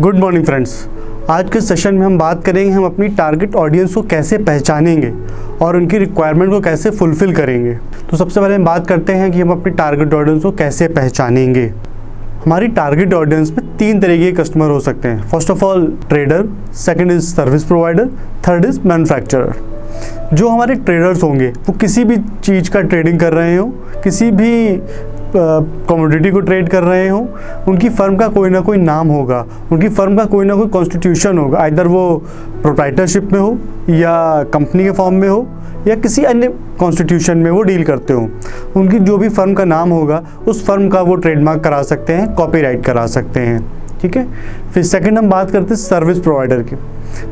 Good morning friends. आज के session में हम बात करेंगे हम अपनी टारगेट ऑडियंस को कैसे पहचानेंगे और उनकी रिक्वायरमेंट को कैसे फुलफ़िल करेंगे। तो सबसे पहले हम बात करते हैं कि हम अपनी टारगेट ऑडियंस को कैसे पहचानेंगे। हमारी टारगेट ऑडियंस में 3 तरीके के कस्टमर हो सकते हैं। First of all trader, second is service provider, third is manufacturer. जो हमारे ट्रेडर्स होंगे वो किसी भी चीज़ का ट्रेडिंग कर रहे हो, किसी भी कमोडिटी को ट्रेड कर रहे हो, उनकी फर्म का कोई ना कोई नाम होगा, उनकी फर्म का कोई ना कोई कॉन्स्टिट्यूशन होगा, आइदर वो प्रोप्राइटरशिप में हो या कंपनी के फॉर्म में हो या किसी अन्य कॉन्स्टिट्यूशन में वो डील करते हो। उनकी जो भी फर्म का नाम होगा उस फर्म का वो ट्रेडमार्क करा सकते हैं, कॉपीराइट करा सकते हैं। ठीक है। फिर सेकंड हम बात करते हैं सर्विस प्रोवाइडर की।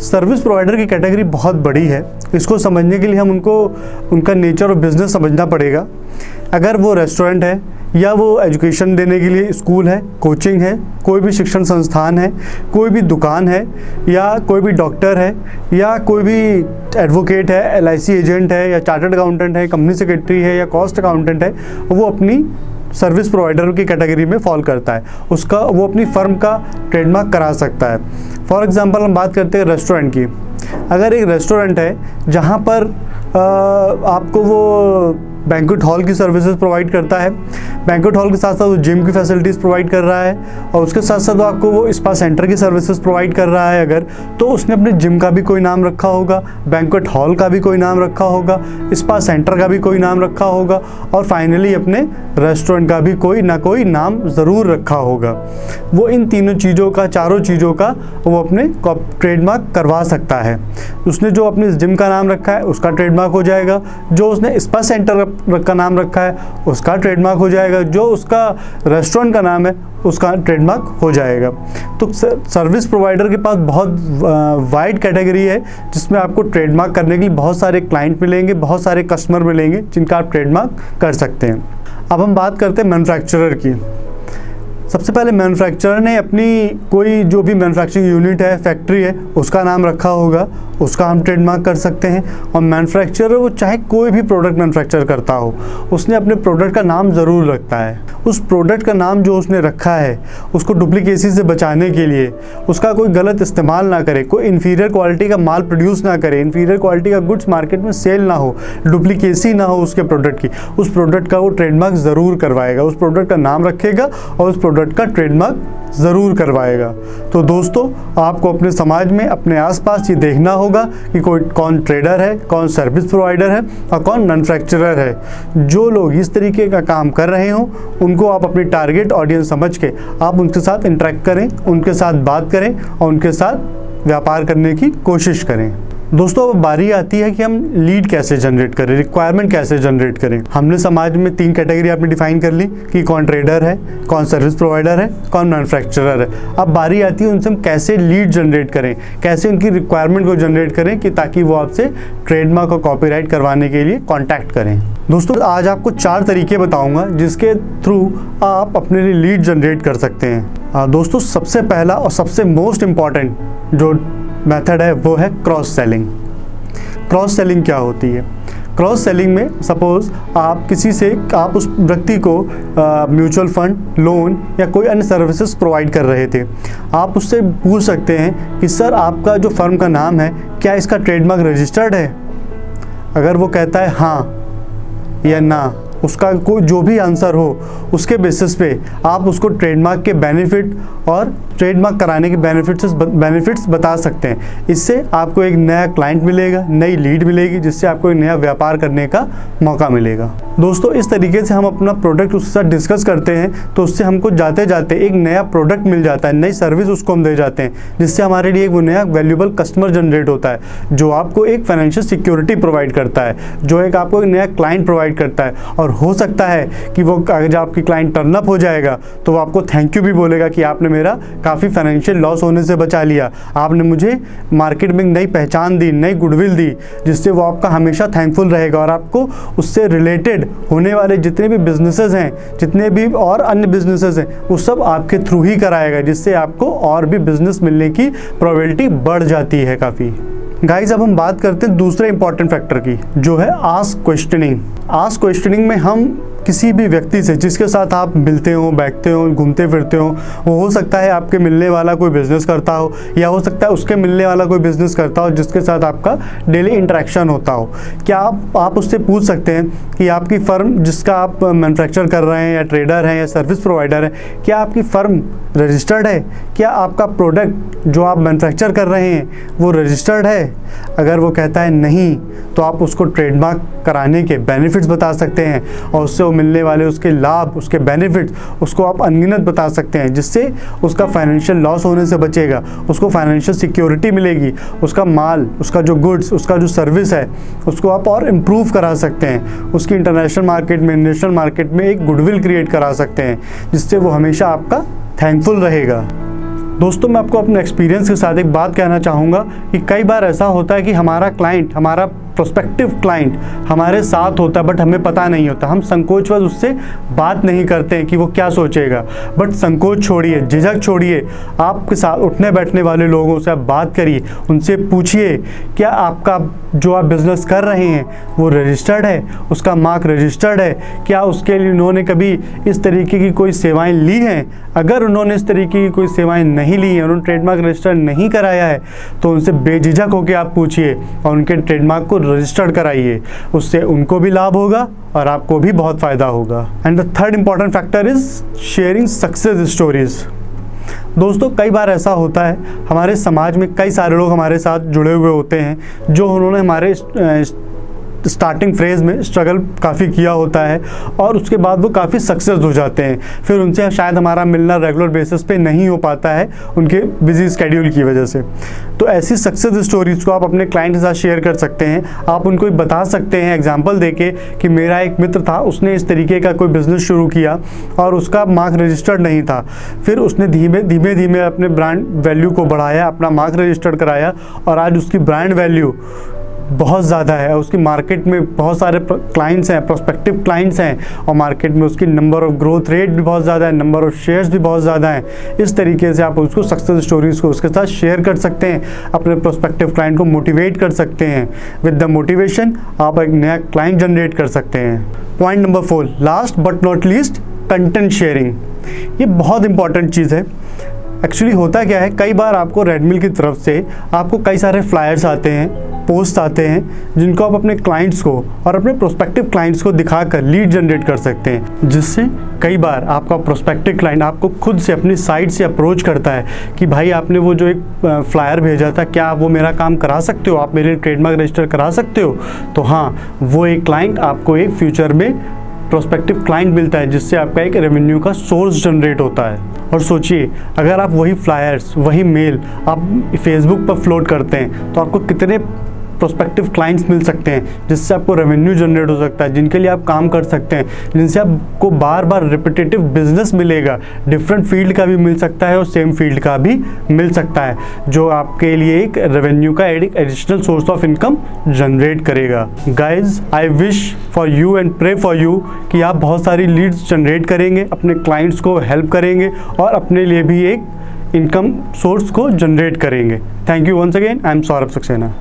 सर्विस प्रोवाइडर की कैटेगरी बहुत बड़ी है। इसको समझने के लिए हम उनका नेचर और बिजनेस समझना पड़ेगा। अगर वो रेस्टोरेंट है या वो एजुकेशन देने के लिए स्कूल है, कोचिंग है, कोई भी शिक्षण संस्थान है, कोई भी दुकान है, या कोई भी डॉक्टर है, या कोई भी एडवोकेट है, LIC एजेंट है, या चार्टर्ड अकाउंटेंट है, कंपनी सेक्रेटरी है, या कॉस्ट अकाउंटेंट है, वो अपनी सर्विस प्रोवाइडर की कैटेगरी में फॉल करता है। वो अपनी फर्म का ट्रेडमार्क करा सकता है। फॉर एग्जांपल हम बात करते हैं रेस्टोरेंट की। अगर एक रेस्टोरेंट है जहाँ पर आपको वो बैंक्वेट हॉल की सर्विसेज प्रोवाइड करता है, बैंक्वेट हॉल के साथ साथ वो जिम की फैसिलिटीज़ प्रोवाइड कर रहा है, और उसके साथ साथ आपको वो स्पा सेंटर की सर्विसेज प्रोवाइड कर रहा है, अगर तो उसने अपने जिम का भी कोई नाम रखा होगा, बैंक्वेट हॉल का भी कोई नाम रखा होगा, स्पा सेंटर का भी कोई नाम रखा होगा, और फाइनली अपने रेस्टोरेंट का भी कोई ना कोई नाम ज़रूर रखा होगा। वो इन तीनों चीज़ों का, चारों चीज़ों का वो अपने ट्रेडमार्क करवा सकता है। उसने जो अपने जिम का नाम रखा है उसका ट्रेडमार्क हो जाएगा, जो उसने स्पा सेंटर का नाम रखा है उसका ट्रेडमार्क हो जाएगा, जो उसका रेस्टोरेंट का नाम है उसका ट्रेडमार्क हो जाएगा। तो सर्विस प्रोवाइडर के पास बहुत वाइड कैटेगरी है, जिसमें आपको ट्रेडमार्क करने के लिए बहुत सारे क्लाइंट मिलेंगे, बहुत सारे कस्टमर मिलेंगे जिनका आप ट्रेडमार्क कर सकते हैं। अब हम बात करते हैं मैन्युफैक्चरर की। सबसे पहले मैन्युफैक्चरर ने अपनी कोई जो भी मैन्युफैक्चरिंग यूनिट है, फैक्ट्री है, उसका नाम रखा होगा, उसका हम ट्रेडमार्क कर सकते हैं। और मैन्युफैक्चरर वो चाहे कोई भी प्रोडक्ट मैन्युफैक्चर करता हो, उसने अपने प्रोडक्ट का नाम ज़रूर रखता है। उस प्रोडक्ट का नाम जो उसने रखा है उसको डुप्लीकेसी से बचाने के लिए, उसका कोई गलत इस्तेमाल ना करे, कोई इन्फीरियर क्वालिटी का माल प्रोड्यूस ना करे, इन्फीरियर क्वालिटी का गुड्स मार्केट में सेल ना हो, डुप्लीकेसी ना हो उसके प्रोडक्ट की, उस प्रोडक्ट का वो ट्रेडमार्क ज़रूर करवाएगा, उस प्रोडक्ट का नाम रखेगा और उस प्रोडक्ट का ट्रेडमार्क ज़रूर करवाएगा। तो दोस्तों, आपको अपने समाज में, अपने आसपास ये देखना होगा कि कौन ट्रेडर है, कौन सर्विस प्रोवाइडर है और कौन मैन्युफैक्चरर है। जो लोग इस तरीके का काम कर रहे हो उनको आप अपनी टारगेट ऑडियंस समझ के आप उनके साथ इंटरेक्ट करें, उनके साथ बात करें और उनके साथ व्यापार करने की कोशिश करें। दोस्तों, अब बारी आती है कि हम लीड कैसे जनरेट करें, रिक्वायरमेंट कैसे जनरेट करें। हमने समाज में 3 कैटेगरी आपने डिफाइन कर ली कि कौन ट्रेडर है, कौन सर्विस प्रोवाइडर है, कौन मैन्युफैक्चरर है। अब बारी आती है उनसे हम कैसे लीड जनरेट करें, कैसे उनकी रिक्वायरमेंट को जनरेट करें कि ताकि वो आपसे ट्रेडमार्क और कॉपीराइट करवाने के लिए कॉन्टैक्ट करें। दोस्तों, आज आपको 4 तरीके बताऊँगा जिसके थ्रू आप अपने लिए लीड जनरेट कर सकते हैं। दोस्तों, सबसे पहला और सबसे मोस्ट इम्पॉर्टेंट जो मेथड है वो है क्रॉस सेलिंग। क्रॉस सेलिंग क्या होती है? क्रॉस सेलिंग में सपोज आप उस व्यक्ति को म्यूचुअल फंड, लोन या कोई अन्य सर्विसेज प्रोवाइड कर रहे थे। आप उससे पूछ सकते हैं कि सर, आपका जो फर्म का नाम है क्या इसका ट्रेडमार्क रजिस्टर्ड है? अगर वो कहता है हाँ या ना, उसका कोई जो भी आंसर हो उसके बेसिस पे आप उसको ट्रेडमार्क के बेनिफिट और ट्रेडमार्क कराने के बेनिफिट्स बता सकते हैं। इससे आपको एक नया क्लाइंट मिलेगा, नई लीड मिलेगी, जिससे आपको एक नया व्यापार करने का मौका मिलेगा। दोस्तों, इस तरीके से हम अपना प्रोडक्ट उसके साथ डिस्कस करते हैं तो उससे हमको जाते जाते एक नया प्रोडक्ट मिल जाता है, नई सर्विस उसको हम दे जाते हैं, जिससे हमारे लिए वो नया वैल्यूएबल कस्टमर जनरेट होता है, जो आपको एक फाइनेंशियल सिक्योरिटी प्रोवाइड करता है, जो आपको एक नया क्लाइंट प्रोवाइड करता है। और हो सकता है कि वो अगर आपकी क्लाइंट टर्न अप हो जाएगा तो वो आपको थैंक यू भी बोलेगा कि आपने मेरा काफ़ी फाइनेंशियल लॉस होने से बचा लिया, आपने मुझे मार्केट में नई पहचान दी, नई गुडविल दी, जिससे वो आपका हमेशा थैंकफुल रहेगा और आपको उससे रिलेटेड होने वाले जितने भी बिजनेसेस हैं, जितने भी और अन्य बिजनेसेस हैं, वो सब आपके थ्रू ही कराएगा, जिससे आपको और भी बिजनेस मिलने की प्रोबेबिलिटी बढ़ जाती है काफ़ी। गाइज, अब हम बात करते हैं दूसरे इंपॉर्टेंट फैक्टर की, जो है आस्क क्वेश्चनिंग। आस्क क्वेश्चनिंग में हम किसी भी व्यक्ति से जिसके साथ आप मिलते हो, बैठते हो, घूमते फिरते हो, वो हो सकता है आपके मिलने वाला कोई बिज़नेस करता हो, या हो सकता है उसके मिलने वाला कोई बिज़नेस करता हो जिसके साथ आपका डेली इंटरेक्शन होता हो। क्या आप उससे पूछ सकते हैं कि आपकी फ़र्म जिसका आप मैन्युफैक्चर कर रहे हैं, या ट्रेडर हैं, या सर्विस प्रोवाइडर है, क्या आपकी फ़र्म रजिस्टर्ड है? क्या आपका प्रोडक्ट जो आप मैन्युफैक्चर कर रहे हैं वो रजिस्टर्ड है? अगर वो कहता है नहीं, तो आप उसको ट्रेडमार्क कराने के बेनिफिट्स बता सकते हैं, और उससे वो मिलने वाले उसके लाभ, उसके बेनिफिट्स उसको आप अनगिनत बता सकते हैं, जिससे उसका फाइनेंशियल लॉस होने से बचेगा, उसको फाइनेंशियल सिक्योरिटी मिलेगी, उसका माल, उसका जो गुड्स, उसका जो सर्विस है, उसको आप और इम्प्रूव करा सकते हैं, उसकी इंटरनेशनल मार्केट में, नेशनल मार्केट में एक गुडविल क्रिएट करा सकते हैं, जिससे वो हमेशा आपका थैंकफुल रहेगा। दोस्तों, मैं आपको अपने एक्सपीरियंस के साथ एक बात कहना चाहूँगा कि कई बार ऐसा होता है कि हमारा क्लाइंट, हमारा प्रोस्पेक्टिव क्लाइंट हमारे साथ होता है, बट हमें पता नहीं होता, हम संकोचवश उससे बात नहीं करते हैं कि वो क्या सोचेगा। बट संकोच छोड़िए, झिझक छोड़िए, आपके साथ उठने बैठने वाले लोगों से आप बात करिए, उनसे पूछिए क्या आपका जो आप बिज़नेस कर रहे हैं वो रजिस्टर्ड है, उसका मार्क रजिस्टर्ड है, क्या उसके लिए उन्होंने कभी इस तरीके की कोई सेवाएं ली हैं। अगर उन्होंने इस तरीके की कोई सेवाएं नहीं ली हैं, उन्होंने ट्रेडमार्क रजिस्टर नहीं कराया है, तो उनसे बेझिझक होकर आप पूछिए और उनके ट्रेडमार्क को रजिस्टर्ड कराइए। उससे उनको भी लाभ होगा और आपको भी बहुत फ़ायदा होगा। And the third important factor is sharing success stories. दोस्तों, कई बार ऐसा होता है हमारे समाज में कई सारे लोग हमारे साथ जुड़े हुए होते हैं जो उन्होंने हमारे स्टार्टिंग फेज़ में स्ट्रगल काफ़ी किया होता है, और उसके बाद वो काफ़ी सक्सेस हो जाते हैं। फिर उनसे शायद हमारा मिलना रेगुलर बेसिस पे नहीं हो पाता है उनके बिजी स्केड्यूल की वजह से। तो ऐसी सक्सेस स्टोरीज़ को आप अपने क्लाइंट के साथ शेयर कर सकते हैं। आप उनको बता सकते हैं एग्जांपल देके कि मेरा एक मित्र था, उसने इस तरीके का कोई बिज़नेस शुरू किया और उसका मार्क रजिस्टर्ड नहीं था। फिर उसने धीमे धीमे अपने ब्रांड वैल्यू को बढ़ाया, अपना मार्क रजिस्टर्ड कराया, और आज उसकी ब्रांड वैल्यू बहुत ज़्यादा है। उसकी मार्केट में बहुत सारे क्लाइंट्स हैं, प्रोस्पेक्टिव क्लाइंट्स हैं, और मार्केट में उसकी नंबर ऑफ ग्रोथ रेट भी बहुत ज़्यादा है, नंबर ऑफ शेयर्स भी बहुत ज़्यादा हैं। इस तरीके से आप उसको सक्सेस स्टोरीज़ को उसके साथ शेयर कर सकते हैं, अपने प्रोस्पेक्टिव क्लाइंट को मोटिवेट कर सकते हैं। विद द मोटिवेशन आप एक नया क्लाइंट जनरेट कर सकते हैं। Point number 4, last but not least, content sharing. ये बहुत इंपॉर्टेंट चीज़ है। एक्चुअली होता क्या है, कई बार आपको रेडमिल की तरफ से आपको कई सारे फ्लायर्स आते हैं, पोस्ट आते हैं, जिनको आप अपने क्लाइंट्स को और अपने प्रोस्पेक्टिव क्लाइंट्स को दिखाकर लीड जनरेट कर सकते हैं, जिससे कई बार आपका प्रोस्पेक्टिव क्लाइंट आपको खुद से अपनी साइट से अप्रोच करता है कि भाई आपने वो जो एक फ्लायर भेजा था, क्या आप वो मेरा काम करा सकते हो, आप मेरे ट्रेडमार्क रजिस्टर करा सकते हो। तो हाँ, वो एक क्लाइंट आपको एक फ्यूचर में प्रोस्पेक्टिव क्लाइंट मिलता है, जिससे आपका एक रेवेन्यू का सोर्स जनरेट होता है। और सोचिए, अगर आप वही फ्लायर्स, वही मेल आप फेसबुक पर फ्लोट करते हैं, तो आपको कितने प्रोस्पेक्टिव क्लाइंट्स मिल सकते हैं, जिससे आपको रेवेन्यू जनरेट हो सकता है, जिनके लिए आप काम कर सकते हैं, जिनसे आपको बार बार रिपीटेटिव बिजनेस मिलेगा। डिफरेंट फील्ड का भी मिल सकता है और सेम फील्ड का भी मिल सकता है, जो आपके लिए एक रेवेन्यू का एक additional source of income generate करेगा। Guys, I wish for you and pray for you कि आप बहुत सारी लीड्स जनरेट करेंगे, अपने क्लाइंट्स को हेल्प करेंगे और अपने लिए भी एक इनकम सोर्स को जनरेट करेंगे। Thank you once again. I am Saurabh Saxena.